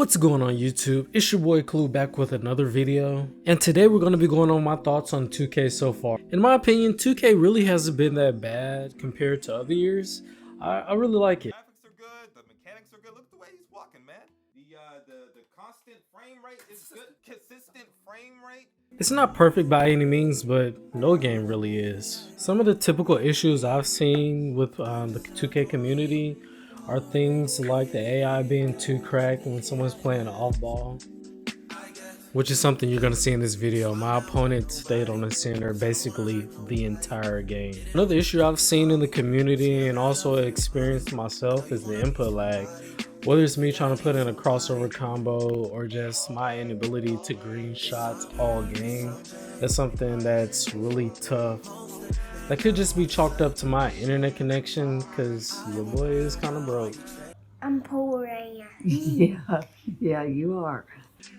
What's going on YouTube? It's your boy Clue back with another video, and today we're going to be going on my thoughts on 2K so far. In my opinion, 2K really hasn't been that bad compared to other years. I really like it. Graphics are good, the mechanics are good. Look at the way he's walking, man. The constant frame rate is good, consistent frame rate. It's not perfect by any means, but no game really is. Some of the typical issues I've seen with the 2K community are things like the AI being too cracked when someone's playing off ball, which is something you're going to see in this video. My opponent stayed on the center basically the entire game. Another issue I've seen in the community and also experienced myself is the input lag. Whether it's me trying to put in a crossover combo or just my inability to green shots all game, that's something that's really tough. That could just be chalked up to my internet connection, because your boy is kind of broke. I'm poor right Yeah, you are.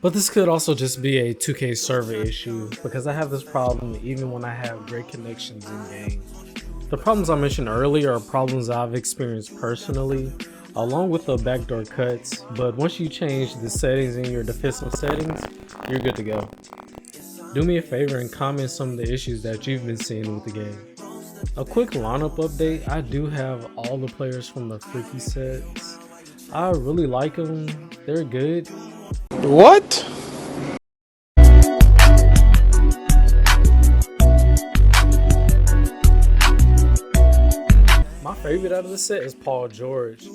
But this could also just be a 2K server issue, because I have this problem even when I have great connections in game. The problems I mentioned earlier are problems I've experienced personally, along with the backdoor cuts, but once you change the settings in your defensive settings, you're good to go. Do me a favor and comment some of the issues that you've been seeing with the game. A quick lineup update: I do have all the players from the freaky sets. I really like them, they're good. What? My favorite out of the set is Paul George.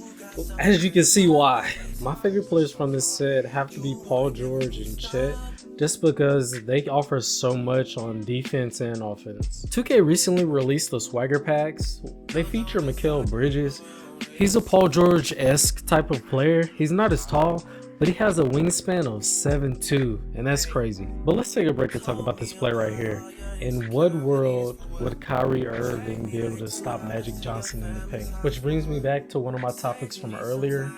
As you can see why. My favorite players from this set have to be Paul George and Chet, just because they offer so much on defense and offense. 2K recently released the swagger packs. They feature Mikal Bridges. He's a Paul George-esque type of player. He's not as tall, but he has a wingspan of 7'2", and that's crazy. But let's take a break to talk about this play right here. In what world would Kyrie Irving be able to stop Magic Johnson in the paint? Which brings me back to one of my topics from earlier.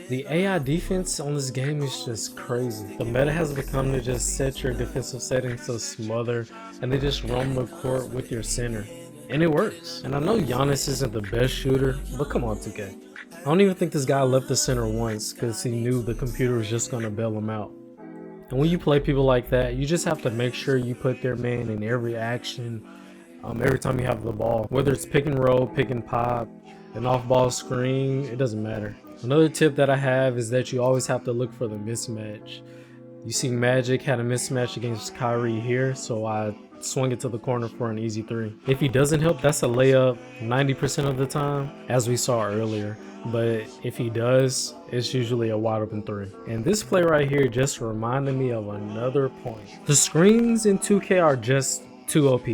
The AI defense on this game is just crazy. The meta has become to just set your defensive settings to smother and they just roam the court with your center. And it works. And I know Giannis isn't the best shooter, but come on 2K. I don't even think this guy left the center once because he knew the computer was just going to bail him out. And when you play people like that, you just have to make sure you put their man in every action, every time you have the ball. Whether it's pick and roll, pick and pop, an off-ball screen, it doesn't matter. Another tip that I have is that you always have to look for the mismatch. You see Magic had a mismatch against Kyrie here, so I swung it to the corner for an easy 3. If he doesn't help, that's a layup 90% of the time, as we saw earlier. But if he does, it's usually a wide open 3. And this play right here just reminded me of another point. The screens in 2K are just too OP.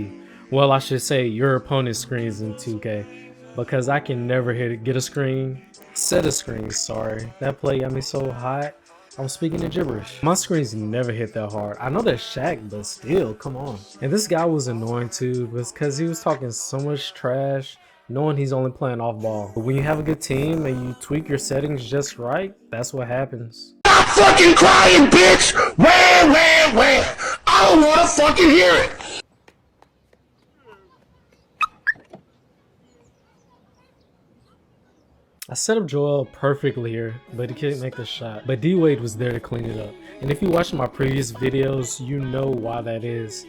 Well, I should say your opponent's screens in 2K, because I can never get a screen. Set of screens, sorry. That play got me so hot, I'm speaking in gibberish. My screens never hit that hard. I know that's Shaq, but still, come on. And this guy was annoying too, because he was talking so much trash, knowing he's only playing off ball. But when you have a good team and you tweak your settings just right, that's what happens. Stop fucking crying, bitch! Where? I don't wanna fucking hear it! I set up Joel perfectly here, but he couldn't make the shot. But D-Wade was there to clean it up. And if you watch my previous videos, you know why that is.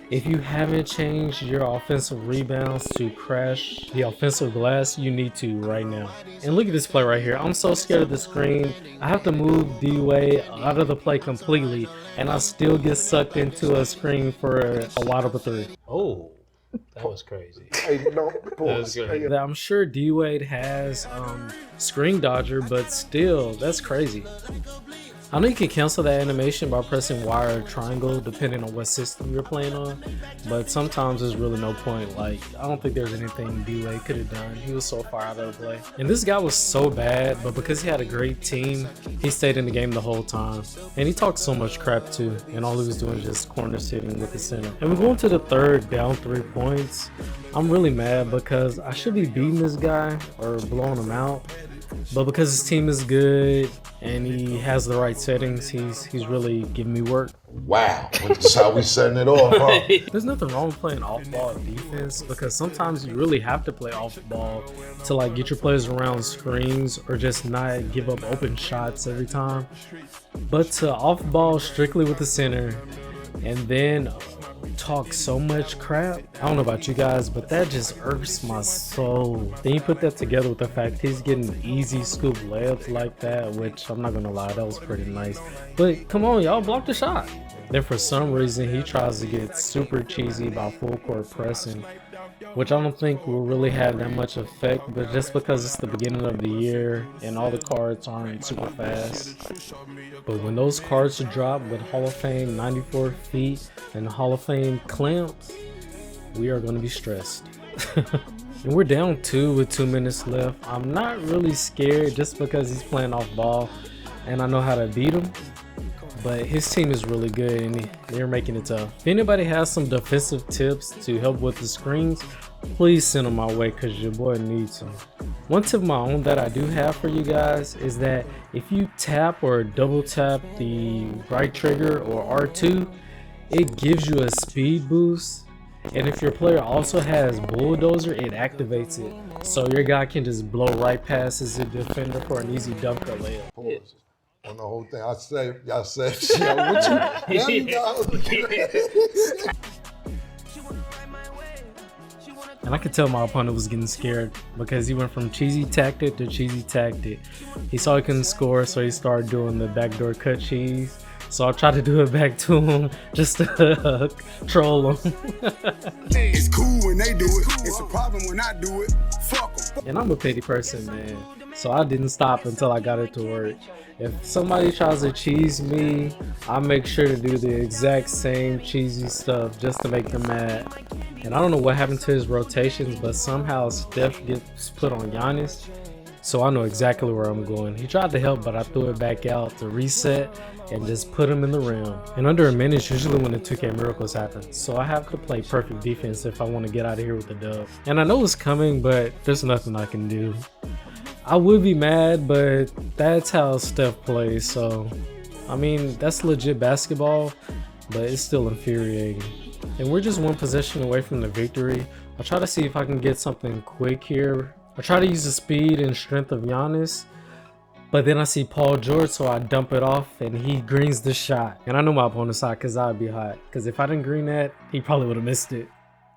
If you haven't changed your offensive rebounds to crash the offensive glass, you need to right now. And look at this play right here. I'm so scared of the screen. I have to move D-Wade out of the play completely, and I still get sucked into a screen for a wide open 3. Oh. That was crazy. Hey, no, boys. I'm sure D-Wade has screen dodger, but still, that's crazy. I know you can cancel that animation by pressing Y or triangle depending on what system you're playing on, but sometimes there's really no point. Like, I don't think there's anything D-Wade could have done. He was so far out of the play. And this guy was so bad, but because he had a great team, he stayed in the game the whole time. And he talked so much crap too, and all he was doing was just corner sitting with the center. And we're going to the third, down 3 points. I'm really mad because I should be beating this guy or blowing him out. But because his team is good and he has the right settings, he's really giving me work. Wow, that's how we setting it off, huh? There's nothing wrong with playing off-ball defense because sometimes you really have to play off-ball to like get your players around screens or just not give up open shots every time. But to off-ball strictly with the center and then talk so much crap, I don't know about you guys, but that just irks my soul. Then you put that together with the fact he's getting easy scoop layups like that, which I'm not gonna lie, that was pretty nice. But come on, y'all, block the shot. Then for some reason he tries to get super cheesy about full court pressing, which I don't think will really have that much effect, but just because it's the beginning of the year and all the cards aren't super fast. But when those cards drop with Hall of Fame 94 feet and Hall of Fame clamps, we are going to be stressed. And we're down 2 with 2 minutes left. I'm not really scared just because he's playing off ball and I know how to beat him. But his team is really good and they're making it tough. If anybody has some defensive tips to help with the screens, please send them my way because your boy needs them. One tip of my own that I do have for you guys is that if you tap or double tap the right trigger or R2, it gives you a speed boost. And if your player also has bulldozer, it activates it. So your guy can just blow right past his defender for an easy dunk or layup. Pause. On the whole thing, I said, shit, what you, now you got. And I could tell my opponent was getting scared because he went from cheesy tactic to cheesy tactic. He saw he couldn't score, so he started doing the backdoor cut cheese. So I tried to do it back to him just to troll him. It's cool when they do it. It's a problem when I do it. Fuck them. And I'm a petty person, man. So I didn't stop until I got it to work. If somebody tries to cheese me, I make sure to do the exact same cheesy stuff just to make them mad. And I don't know what happened to his rotations, but somehow Steph gets put on Giannis. So I know exactly where I'm going. He tried to help, but I threw it back out to reset and just put him in the rim. And under a minute is usually when the 2K miracles happen. So I have to play perfect defense if I want to get out of here with the dub. And I know it's coming, but there's nothing I can do. I would be mad, but that's how Steph plays. So, I mean, that's legit basketball, but it's still infuriating. And we're just one possession away from the victory. I'll try to see if I can get something quick here. I try to use the speed and strength of Giannis, but then I see Paul George, so I dump it off and he greens the shot. And I know my opponent's hot because I'd be hot. Because if I didn't green that, he probably would have missed it.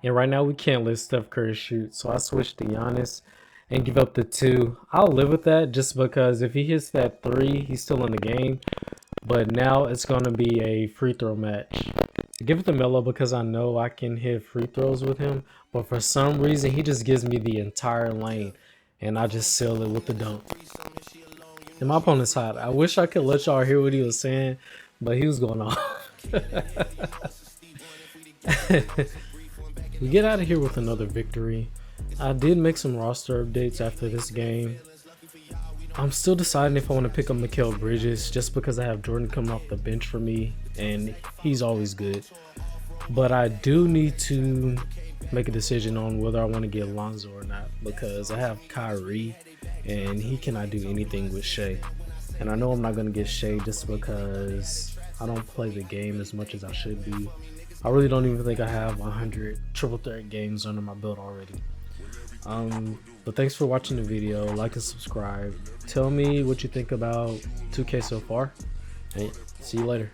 And right now we can't let Steph Curry shoot, so I switched to Giannis and give up the 2. I'll live with that just because if he hits that 3, he's still in the game. But now it's going to be a free throw match. Give it to Melo because I know I can hit free throws with him. But for some reason, he just gives me the entire lane. And I just seal it with the dunk. And my opponent's hot. I wish I could let y'all hear what he was saying. But he was going off. We get out of here with another victory. I did make some roster updates after this game. I'm still deciding if I want to pick up Mikal Bridges just because I have Jordan coming off the bench for me and he's always good. But I do need to make a decision on whether I want to get Lonzo or not because I have Kyrie and he cannot do anything with Shea. And I know I'm not going to get Shea just because I don't play the game as much as I should be. I really don't even think I have 100 triple threat games under my belt already. But thanks for watching the video. Like and subscribe. Tell me what you think about 2K so far. Hey, see you later.